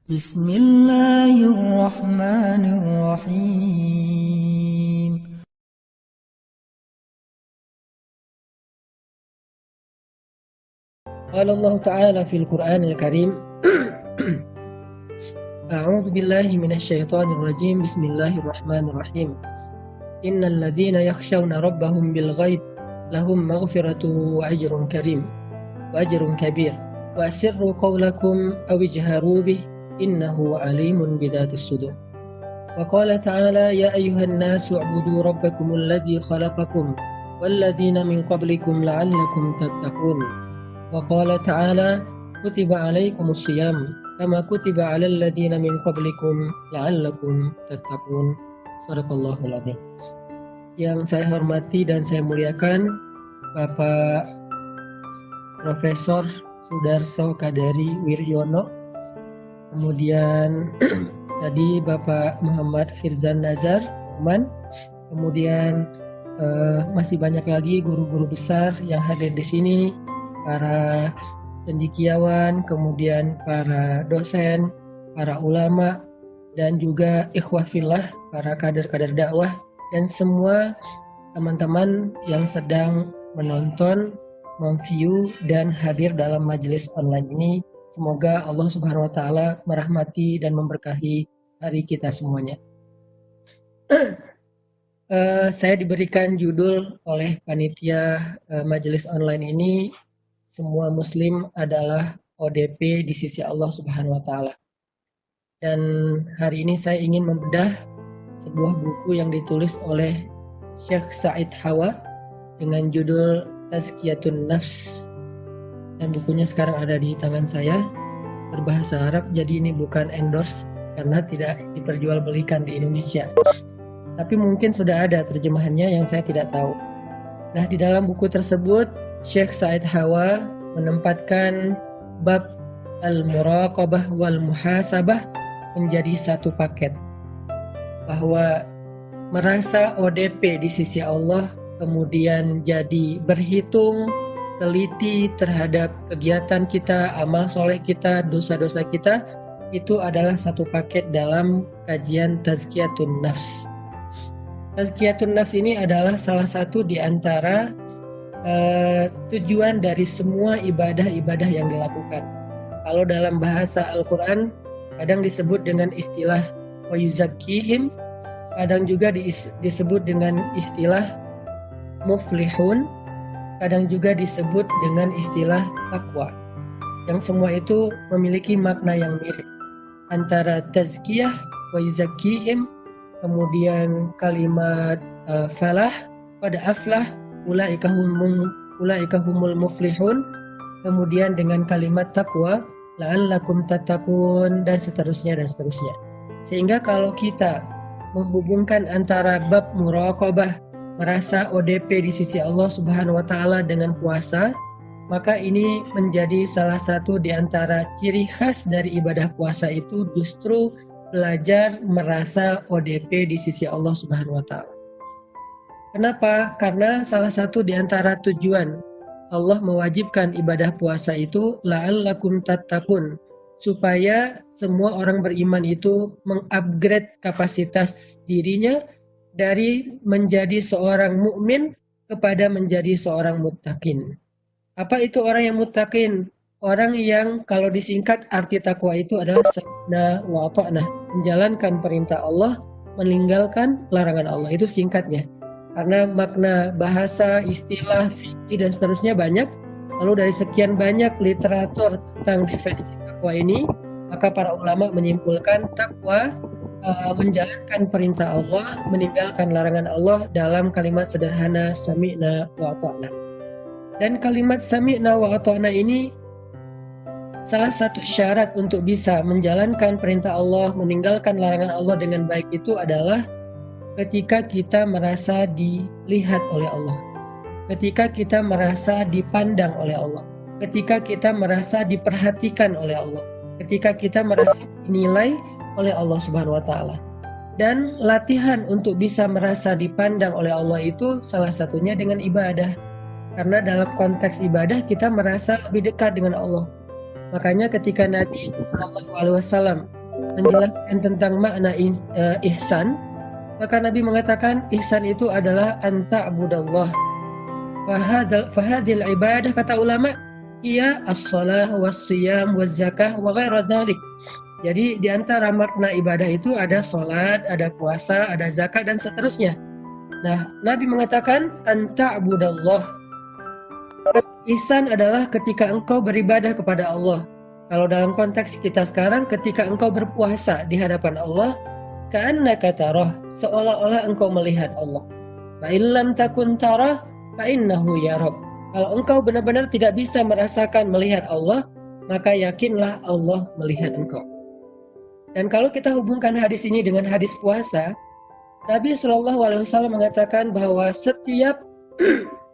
بسم الله الرحمن الرحيم قال الله تعالى في القرآن الكريم أعوذ بالله من الشيطان الرجيم بسم الله الرحمن الرحيم إن الذين يخشون ربهم بالغيب لهم مغفرة وأجر كبير وأسروا قولكم أو اجهروا به إنه عليم بذات الصدور وقال تعالى يا أيها الناس اعبدوا ربكم الذي خلقكم والذين من قبلكم لعلكم تتقون وقال تعالى كتب عليكم الصيام كما كتب على الذين من قبلكم لعلكم تتقون. Sadaqallahul Adzim. Yang saya hormati dan saya muliakan Bapak Profesor Sudarso Kadari Wiryono, kemudian tadi Bapak Muhammad Firzan Nazar Oman, kemudian masih banyak lagi guru-guru besar yang hadir di sini, para cendekiawan, kemudian para dosen, para ulama, dan juga ikhwah fillah, para kader-kader dakwah, dan semua teman-teman yang sedang menonton, memview, dan hadir dalam majelis online ini. Semoga Allah Subhanahu wa Ta'ala merahmati dan memberkahi hari kita semuanya. Saya diberikan judul oleh panitia majelis online ini, semua muslim adalah ODP di sisi Allah Subhanahu wa Ta'ala. Dan hari ini saya ingin membedah sebuah buku yang ditulis oleh Syekh Said Hawa dengan judul Tazkiyatun Nafs. Dan bukunya sekarang ada di tangan saya, berbahasa Arab, jadi ini bukan endorse karena tidak diperjualbelikan di Indonesia. Tapi mungkin sudah ada terjemahannya yang saya tidak tahu. Nah, di dalam buku tersebut Syekh Said Hawa menempatkan bab al-muraqabah wal muhasabah menjadi satu paket, bahwa merasa ODP di sisi Allah, kemudian jadi berhitung, teliti terhadap kegiatan kita, amal soleh kita, dosa-dosa kita, itu adalah satu paket dalam kajian Tazkiyatun Nafs. Tazkiyatun Nafs ini adalah salah satu di antara tujuan dari semua ibadah-ibadah yang dilakukan. Kalau dalam bahasa Al-Quran kadang disebut dengan istilah wa yuzakkihim, kadang juga disebut dengan istilah muflihun, kadang juga disebut dengan istilah taqwa. Yang semua itu memiliki makna yang mirip antara tazkiyah wa yuzakkihim, kemudian kalimat falah pada aflah ulaika humul muflihun, kemudian dengan kalimat taqwa la'allakum tattaqun, dan seterusnya. Sehingga kalau kita menghubungkan antara bab muraqabah, merasa ODP di sisi Allah Subhanahu wa Ta'ala, dengan puasa, maka ini menjadi salah satu di antara ciri khas dari ibadah puasa itu justru belajar merasa ODP di sisi Allah Subhanahu wa Ta'ala. Kenapa? Karena salah satu di antara tujuan Allah mewajibkan ibadah puasa itu la'allakum tattaqun, supaya semua orang beriman itu mengupgrade kapasitas dirinya dari menjadi seorang mukmin kepada menjadi seorang muttaqin. Apa itu orang yang muttaqin? Orang yang kalau disingkat arti takwa itu adalah sami'na wa ata'na, menjalankan perintah Allah, meninggalkan larangan Allah. Itu singkatnya. Karena makna bahasa, istilah, fikih, dan seterusnya banyak. Lalu dari sekian banyak literatur tentang definisi takwa ini, maka para ulama menyimpulkan takwa menjalankan perintah Allah, meninggalkan larangan Allah dalam kalimat sederhana sami'na wa ata'na. Dan kalimat sami'na wa ata'na ini salah satu syarat untuk bisa menjalankan perintah Allah, meninggalkan larangan Allah dengan baik itu adalah ketika kita merasa dilihat oleh Allah, ketika kita merasa dipandang oleh Allah, ketika kita merasa diperhatikan oleh Allah, ketika kita merasa dinilai oleh Allah Subhanahu wa Ta'ala. Dan latihan untuk bisa merasa dipandang oleh Allah itu salah satunya dengan ibadah. Karena dalam konteks ibadah kita merasa lebih dekat dengan Allah. Makanya ketika Nabi SAW menjelaskan tentang makna ihsan, maka Nabi mengatakan ihsan itu adalah anta abudallah. Fahadil ibadah, kata ulama, ia as-salah was-siyam waz-zakah wa ghaira dzalik. Jadi di antara makna ibadah itu ada salat, ada puasa, ada zakat dan seterusnya. Nah, Nabi mengatakan anta abudallah. Ihsan adalah ketika engkau beribadah kepada Allah. Kalau dalam konteks kita sekarang, ketika engkau berpuasa di hadapan Allah, ka'annaka tarah, seolah-olah engkau melihat Allah. Fa illam takun tarah fa innahu yarak. Kalau engkau benar-benar tidak bisa merasakan melihat Allah, maka yakinlah Allah melihat engkau. Dan kalau kita hubungkan hadis ini dengan hadis puasa, Nabi SAW mengatakan bahwa setiap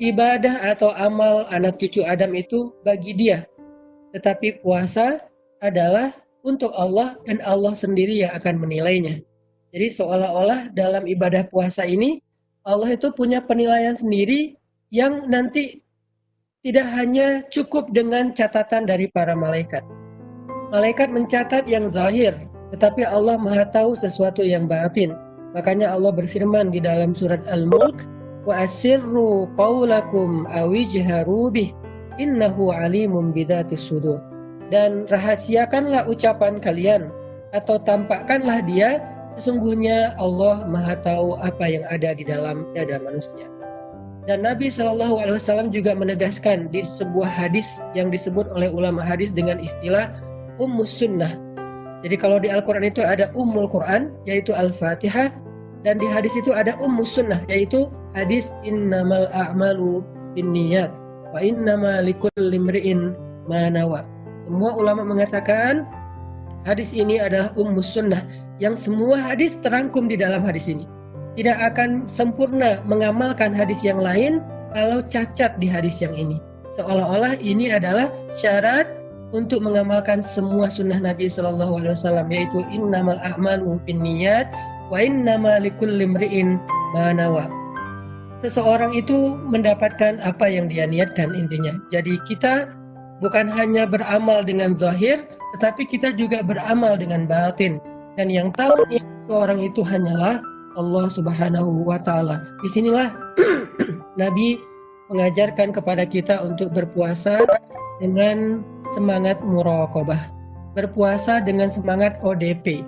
ibadah atau amal anak cucu Adam itu bagi dia. Tetapi puasa adalah untuk Allah dan Allah sendiri yang akan menilainya. Jadi seolah-olah dalam ibadah puasa ini, Allah itu punya penilaian sendiri yang nanti tidak hanya cukup dengan catatan dari para malaikat. Malaikat mencatat yang zahir, tetapi Allah Maha tahu sesuatu yang batin. Makanya Allah berfirman di dalam surat Al-Mulk, wa asirru qaulakum awijharu bih innahu alimun bidzatis sudur. Dan rahasiakanlah ucapan kalian atau tampakkanlah dia, sesungguhnya Allah Maha tahu apa yang ada di dalam dada manusia. Dan Nabi SAW juga menegaskan di sebuah hadis yang disebut oleh ulama hadis dengan istilah Ummus Sunnah. Jadi kalau di Al-Quran itu ada Ummul Quran, yaitu Al-Fatihah, dan di hadis itu ada Ummus Sunnah, yaitu hadis innamal a'malu binniyat wa innama likulli imri'in ma nawa. Semua ulama mengatakan hadis ini adalah Ummus Sunnah, yang semua hadis terangkum di dalam hadis ini. Tidak akan sempurna mengamalkan hadis yang lain kalau cacat di hadis yang ini. Seolah-olah ini adalah syarat untuk mengamalkan semua sunnah Nabi SAW, yaitu innamal a'malu binniyat wa innama likulli imri'in ma nawa. Seseorang itu mendapatkan apa yang dia niatkan, intinya. Jadi kita bukan hanya beramal dengan zahir, tetapi kita juga beramal dengan batin. Dan yang tahu niat seseorang itu hanyalah Allah Subhanahu wa Ta'ala. Disinilah Nabi mengajarkan kepada kita untuk berpuasa dengan semangat muraqabah, berpuasa dengan semangat ODP,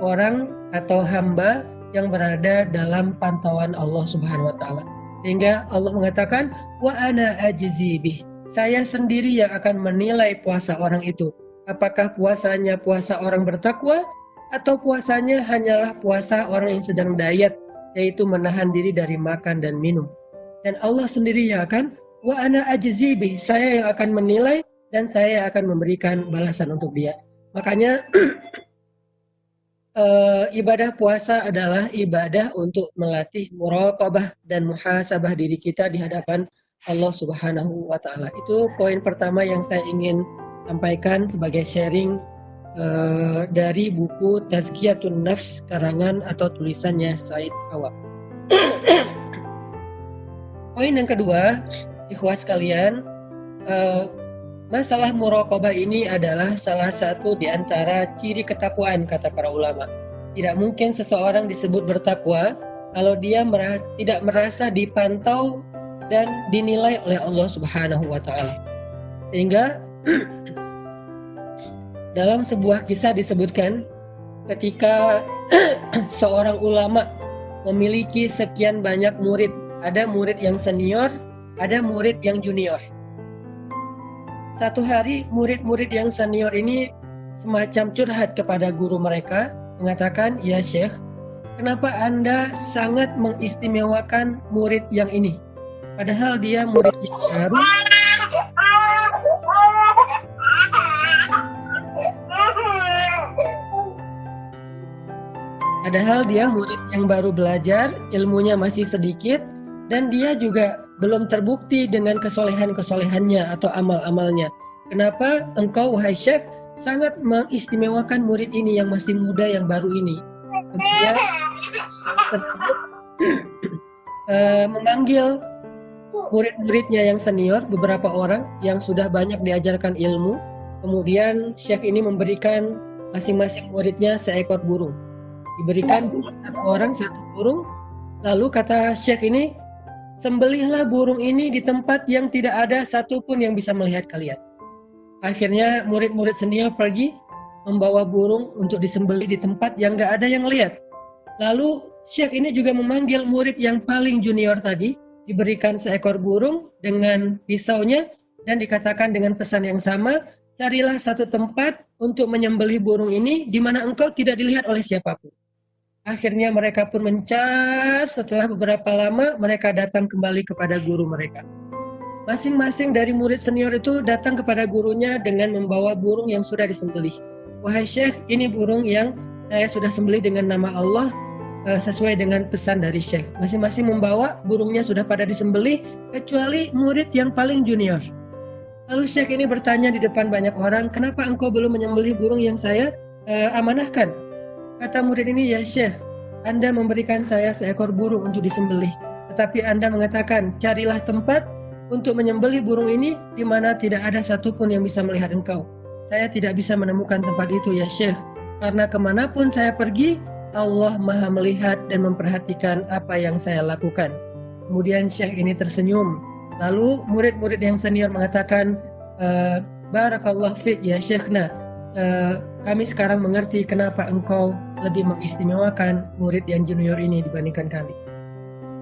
orang atau hamba yang berada dalam pantauan Allah Subhanahu wa Ta'ala. Sehingga Allah mengatakan wa ana ajzi bih, saya sendiri yang akan menilai puasa orang itu, apakah puasanya puasa orang bertakwa atau puasanya hanyalah puasa orang yang sedang diet, yaitu menahan diri dari makan dan minum. Dan Allah sendiri yang akan wa ana ajzi bih, saya yang akan menilai dan saya akan memberikan balasan untuk dia. Makanya ibadah puasa adalah ibadah untuk melatih muraqabah dan muhasabah diri kita di hadapan Allah Subhanahu wa Ta'ala. Itu poin pertama yang saya ingin sampaikan sebagai sharing dari buku Tazkiyatun Nafs karangan atau tulisannya Said Awab. Poin yang kedua, ikhwah sekalian, masalah muraqabah ini adalah salah satu di antara ciri ketakwaan, kata para ulama. Tidak mungkin seseorang disebut bertakwa kalau dia tidak merasa dipantau dan dinilai oleh Allah Subhanahu wa Ta'ala. Sehingga dalam sebuah kisah disebutkan ketika seorang ulama memiliki sekian banyak murid, ada murid yang senior, ada murid yang junior. Satu hari murid-murid yang senior ini semacam curhat kepada guru mereka, mengatakan, ya Syekh, kenapa Anda sangat mengistimewakan murid yang ini? Padahal dia murid yang baru. Padahal dia murid yang baru belajar, ilmunya masih sedikit, dan dia juga belum terbukti dengan kesolehan-kesolehannya atau amal-amalnya. Kenapa engkau, wahai Syekh, sangat mengistimewakan murid ini yang masih muda, yang baru ini? Kemudian memanggil murid-muridnya yang senior, beberapa orang yang sudah banyak diajarkan ilmu. Kemudian Syekh ini memberikan masing-masing muridnya seekor burung. Diberikan satu orang satu burung. Lalu kata Syekh ini, sembelihlah burung ini di tempat yang tidak ada satupun yang bisa melihat kalian. Akhirnya murid-murid senior pergi membawa burung untuk disembelih di tempat yang gak ada yang lihat. Lalu Syekh ini juga memanggil murid yang paling junior tadi, diberikan seekor burung dengan pisaunya dan dikatakan dengan pesan yang sama, carilah satu tempat untuk menyembelih burung ini di mana engkau tidak dilihat oleh siapapun. Akhirnya mereka pun mencar, setelah beberapa lama mereka datang kembali kepada guru mereka. Masing-masing dari murid senior itu datang kepada gurunya dengan membawa burung yang sudah disembelih. Wahai Syekh, ini burung yang saya sudah sembelih dengan nama Allah sesuai dengan pesan dari Syekh. Masing-masing membawa burungnya sudah pada disembelih kecuali murid yang paling junior. Lalu Syekh ini bertanya di depan banyak orang, kenapa engkau belum menyembelih burung yang saya amanahkan? Kata murid ini, ya Syekh, Anda memberikan saya seekor burung untuk disembelih, tetapi Anda mengatakan carilah tempat untuk menyembelih burung ini di mana tidak ada satupun yang bisa melihat engkau. Saya tidak bisa menemukan tempat itu ya Syekh, karena kemanapun saya pergi, Allah Maha melihat dan memperhatikan apa yang saya lakukan. Kemudian Syekh ini tersenyum. Lalu murid-murid yang senior mengatakan, Barakallah fiqh ya Syekhna, kami sekarang mengerti kenapa engkau lebih mengistimewakan murid yang junior ini dibandingkan kami.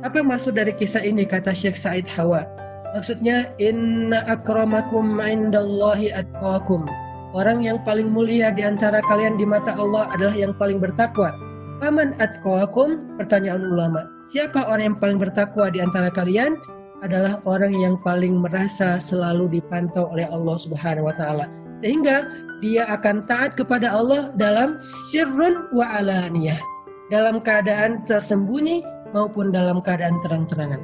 Apa maksud dari kisah ini, kata Syekh Said Hawa? Maksudnya, inna akramakum indallahi atqakum. Orang yang paling mulia di antara kalian di mata Allah adalah yang paling bertakwa. Faman atqakum? Pertanyaan ulama. Siapa orang yang paling bertakwa di antara kalian? Adalah orang yang paling merasa selalu dipantau oleh Allah Subhanahu wa taala. Sehingga dia akan taat kepada Allah dalam sirrun wa alaniyah. Dalam keadaan tersembunyi maupun dalam keadaan terang-terangan.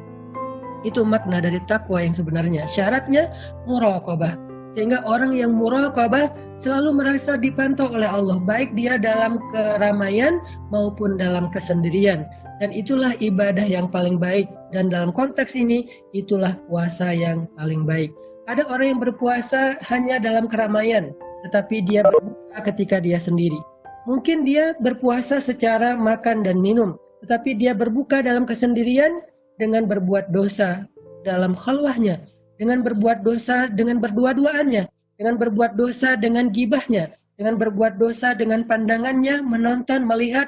Itu makna dari takwa yang sebenarnya. Syaratnya muraqabah. Sehingga orang yang muraqabah selalu merasa dipantau oleh Allah, baik dia dalam keramaian maupun dalam kesendirian. Dan itulah ibadah yang paling baik. Dan dalam konteks ini, itulah puasa yang paling baik. Ada orang yang berpuasa hanya dalam keramaian, tetapi dia berbuka ketika dia sendiri. Mungkin dia berpuasa secara makan dan minum, tetapi dia berbuka dalam kesendirian dengan berbuat dosa dalam khalwahnya, dengan berbuat dosa dengan berdua-duaannya, dengan berbuat dosa dengan gibahnya, dengan berbuat dosa dengan pandangannya, menonton, melihat,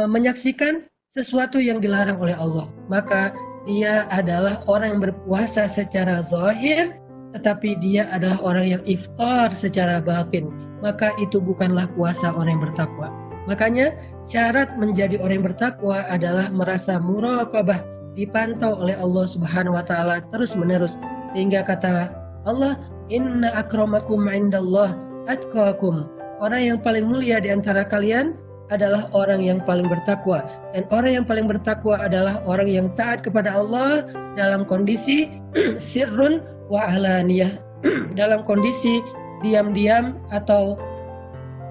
menyaksikan sesuatu yang dilarang oleh Allah. Maka dia adalah orang yang berpuasa secara zahir, tetapi dia adalah orang yang iftar secara batin. Maka itu bukanlah puasa orang yang bertakwa. Makanya syarat menjadi orang yang bertakwa adalah merasa muraqabah, dipantau oleh Allah Subhanahu wa taala terus-menerus. Sehingga kata Allah, inna akramakum indallah atqakum. Orang yang paling mulia di antara kalian adalah orang yang paling bertakwa. Dan orang yang paling bertakwa adalah orang yang taat kepada Allah dalam kondisi sirrun wa alaniyah. Dalam kondisi diam-diam atau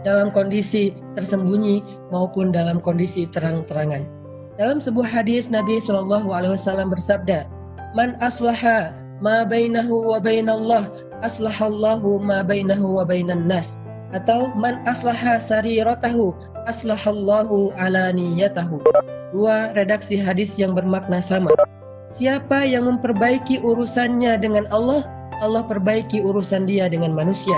dalam kondisi tersembunyi maupun dalam kondisi terang-terangan. Dalam sebuah hadis Nabi SAW bersabda, Man aslaha ma bainahu wa bainallah, aslahallahu ma bainahu wa bainan nas. Atau man aslaha sariratahu, aslahallahu alaniyatahu. Dua redaksi hadis yang bermakna sama. Siapa yang memperbaiki urusannya dengan Allah, Allah perbaiki urusan dia dengan manusia.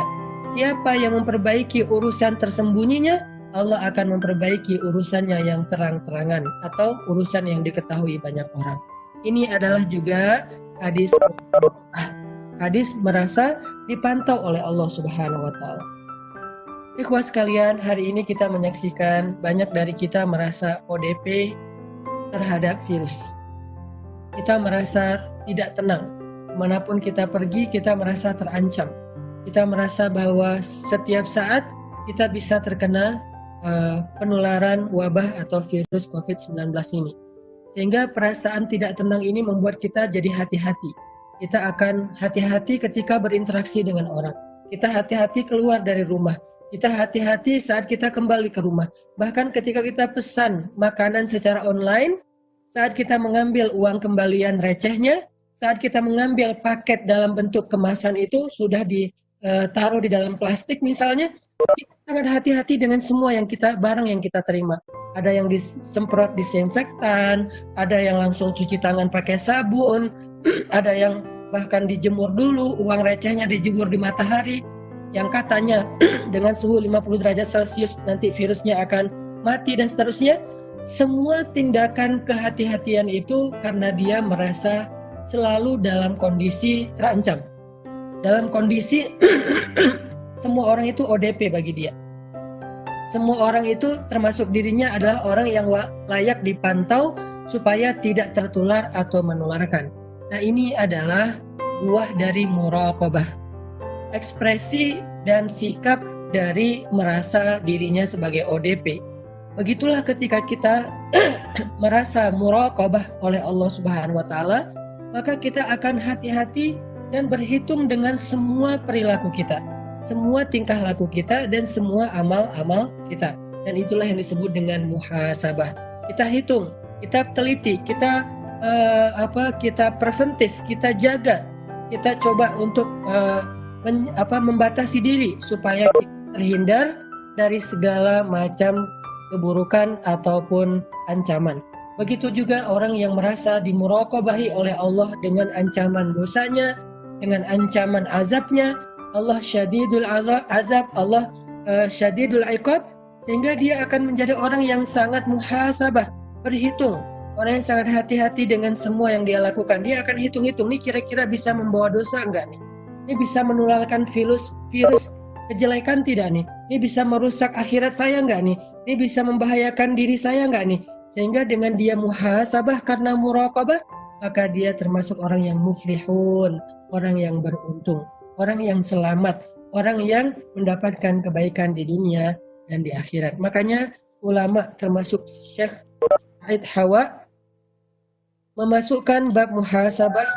Siapa yang memperbaiki urusan tersembunyinya, Allah akan memperbaiki urusannya yang terang-terangan atau urusan yang diketahui banyak orang. Ini adalah juga hadis merasa dipantau oleh Allah Subhanahu wa taala. Ikhwah sekalian, hari ini kita menyaksikan banyak dari kita merasa ODP terhadap virus. Kita merasa tidak tenang. Kemanapun kita pergi, kita merasa terancam. Kita merasa bahwa setiap saat kita bisa terkena penularan wabah atau virus COVID-19 ini. Sehingga perasaan tidak tenang ini membuat kita jadi hati-hati. Kita akan hati-hati ketika berinteraksi dengan orang. Kita hati-hati keluar dari rumah. Kita hati-hati saat kita kembali ke rumah. Bahkan ketika kita pesan makanan secara online, saat kita mengambil uang kembalian recehnya, saat kita mengambil paket dalam bentuk kemasan itu sudah ditaruh di dalam plastik misalnya, kita sangat hati-hati dengan semua barang yang kita terima. Ada yang disemprot disinfektan, ada yang langsung cuci tangan pakai sabun, ada yang bahkan dijemur dulu, uang recehnya dijemur di matahari, yang katanya dengan suhu 50 derajat Celcius nanti virusnya akan mati dan seterusnya. Semua tindakan kehati-hatian itu karena dia merasa selalu dalam kondisi terancam. Dalam kondisi semua orang itu ODP bagi dia. Semua orang itu termasuk dirinya adalah orang yang layak dipantau supaya tidak tertular atau menularkan. Nah, ini adalah buah dari muraqabah. Ekspresi dan sikap dari merasa dirinya sebagai ODP. Begitulah ketika kita merasa muraqabah oleh Allah Subhanahu wa taala, maka kita akan hati-hati dan berhitung dengan semua perilaku kita, semua tingkah laku kita dan semua amal-amal kita. Dan itulah yang disebut dengan muhasabah. Kita hitung, kita teliti, kita kita preventif, kita jaga, kita coba untuk membatasi diri supaya kita terhindar dari segala macam keburukan ataupun ancaman. Begitu juga orang yang merasa dimuraqabahi oleh Allah dengan ancaman dosanya, dengan ancaman azabnya. Allah syadidul azab, Allah syadidul iqab, sehingga dia akan menjadi orang yang sangat muhasabah, berhitung. Orang yang sangat hati-hati dengan semua yang dia lakukan. Dia akan hitung-hitung, nih kira-kira bisa membawa dosa enggak nih? Ini bisa menularkan virus kejelekan tidak nih? Ini bisa merusak akhirat saya enggak nih? Ini bisa membahayakan diri saya enggak nih? Sehingga dengan dia muhasabah karena muraqabah, maka dia termasuk orang yang muflihun, orang yang beruntung, orang yang selamat, orang yang mendapatkan kebaikan di dunia dan di akhirat. Makanya ulama termasuk Syekh Said Hawa memasukkan bab muhasabah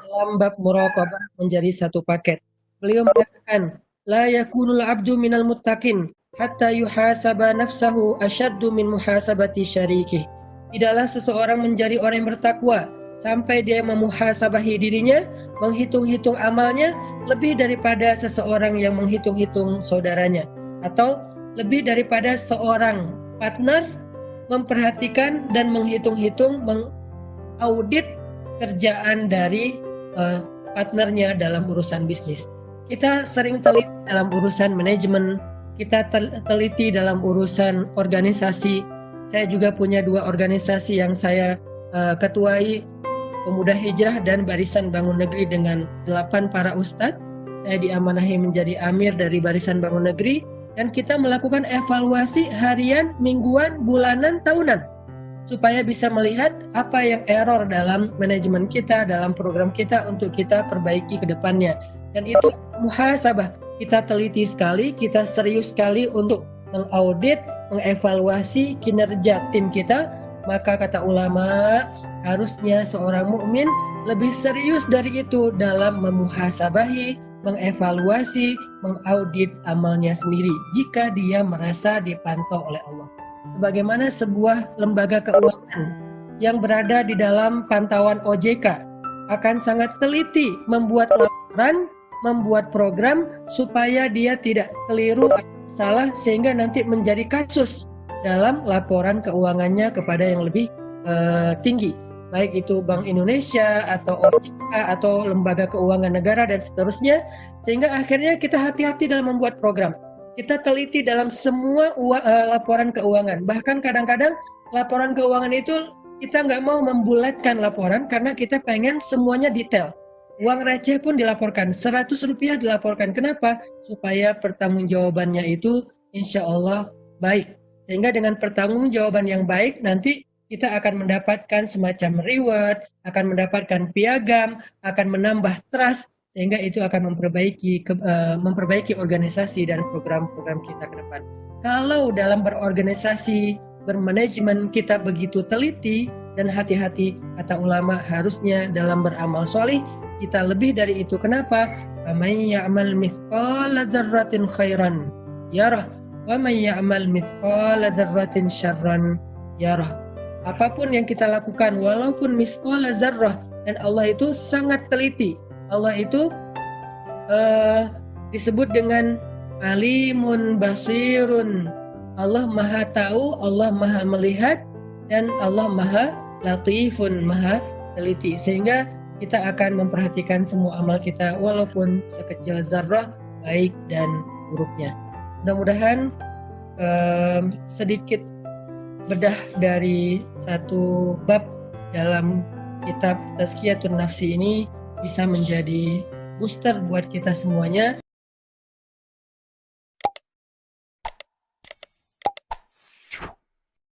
dalam bab muraqabah menjadi satu paket. Beliau mengatakan, la yakunul abdu minal muttaqin hatta yuhasaba nafsahu asyaddu min muhasabati syarikih. Tidaklah seseorang menjadi orang yang bertakwa sampai dia memuhasabahi dirinya, menghitung-hitung amalnya lebih daripada seseorang yang menghitung-hitung saudaranya, atau lebih daripada seorang partner memperhatikan dan menghitung-hitung, mengaudit kerjaan dari partnernya dalam urusan bisnis. Kita sering teliti dalam urusan manajemen, kita teliti dalam urusan organisasi. Saya juga punya 2 organisasi yang saya ketuai, Pemuda Hijrah dan Barisan Bangun Negeri dengan 8 para ustadz. Saya diamanahi menjadi amir dari Barisan Bangun Negeri, dan kita melakukan evaluasi harian, mingguan, bulanan, tahunan, supaya bisa melihat apa yang error dalam manajemen kita, dalam program kita untuk kita perbaiki ke depannya. Dan itu muhasabah. Kita teliti sekali, kita serius sekali untuk mengaudit, mengevaluasi kinerja tim kita. Maka kata ulama, harusnya seorang mukmin lebih serius dari itu dalam memuhasabahi, mengevaluasi, mengaudit amalnya sendiri jika dia merasa dipantau oleh Allah. Sebagaimana sebuah lembaga keuangan yang berada di dalam pantauan OJK akan sangat teliti membuat laporan, membuat program supaya dia tidak keliru atau salah sehingga nanti menjadi kasus dalam laporan keuangannya kepada yang lebih tinggi, baik itu Bank Indonesia atau OJK atau lembaga keuangan negara dan seterusnya, sehingga akhirnya kita hati-hati dalam membuat program. Kita teliti dalam semua laporan keuangan. Bahkan kadang-kadang laporan keuangan itu kita nggak mau membulatkan laporan karena kita pengen semuanya detail. Uang receh pun dilaporkan, 100 rupiah dilaporkan. Kenapa? Supaya pertanggungjawabannya itu insya Allah baik. Sehingga dengan pertanggungjawaban yang baik, nanti kita akan mendapatkan semacam reward, akan mendapatkan piagam, akan menambah trust, sehingga itu akan memperbaiki organisasi dan program-program kita ke depan. Kalau dalam berorganisasi, bermanajemen kita begitu teliti dan hati-hati, kata ulama, harusnya dalam beramal solih kita lebih dari itu. Kenapa? May ya'mal mithqala dzarratin khairan yarah wa may ya'mal mithqala dzarratin syarran yarah. Apapun yang kita lakukan, walaupun mithqala dzarrah, dan Allah itu sangat teliti. Allah itu disebut dengan alimun basirun. Allah maha tahu, Allah maha melihat, dan Allah maha latifun, maha teliti. Sehingga kita akan memperhatikan semua amal kita walaupun sekecil zarrah, baik dan buruknya. Mudah-mudahan sedikit bedah dari satu bab dalam kitab Tazkiyatun Nafsi ini bisa menjadi booster buat kita semuanya